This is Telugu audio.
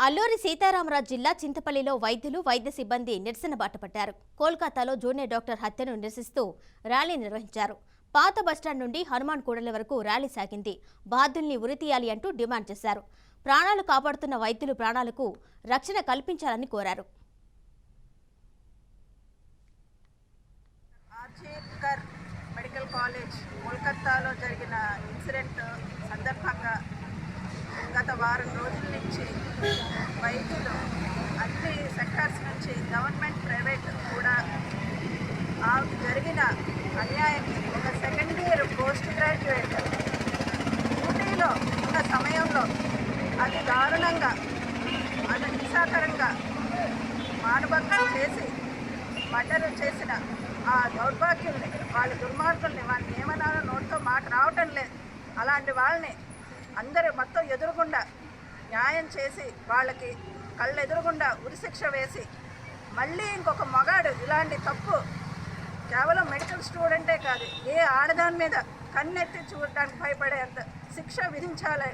అల్లూరి సీతారామరాజు జిల్లా చింతపల్లిలో వైద్యులు వైద్య సిబ్బంది నిరసన బాటపట్టారు. కోల్కతాలో జూనియర్ డాక్టర్ హత్యను నిరసిస్తూ ర్యాలీ నిర్వహించారు. పాత బస్టాండ్ నుండి హనుమాన్ కూడలి వరకు ర్యాలీ సాగింది. బాధ్యుల్ని ఉరితీయాలి అంటూ డిమాండ్ చేశారు. ప్రాణాలు కాపాడుతున్న వైద్యులు ప్రాణాలకు రక్షణ కల్పించాలని కోరారు. మెడికల్ కాలేజ్ కోల్కతాలో జరిగిన ఇన్సిడెంట్ సందర్భంగా గత వారం రోజుల నుంచి వైద్యులు అన్ని సెక్టార్స్ నుంచి గవర్నమెంట్ ప్రైవేట్ కూడా జరిగిన అన్యాయం, ఒక సెకండ్ ఇయర్ పోస్ట్ గ్రాడ్యుయేట్ డ్యూటీలో ఉన్న సమయంలో అది దారుణంగా అది హింసాకరంగా మానభంగం చేసి మర్డర్ చేసిన ఆ దౌర్భాగ్యుల్ని, వాళ్ళ దుర్మార్గుల్ని, వాళ్ళని ఏమన్నారో నోటితో మాట రావటం లేదు. అలాంటి వాళ్ళని అందరూ మొత్తం ఎదురుగుండా న్యాయం చేసి వాళ్ళకి కళ్ళు ఎదురుగుండా ఉరిశిక్ష వేసి మళ్ళీ ఇంకొక మగాడు ఇలాంటి తప్పు కేవలం మెడికల్ స్టూడెంటే కాదు, ఏ ఆడదాని మీద కన్నెత్తి చూడటానికి భయపడేంత శిక్ష విధించాలి.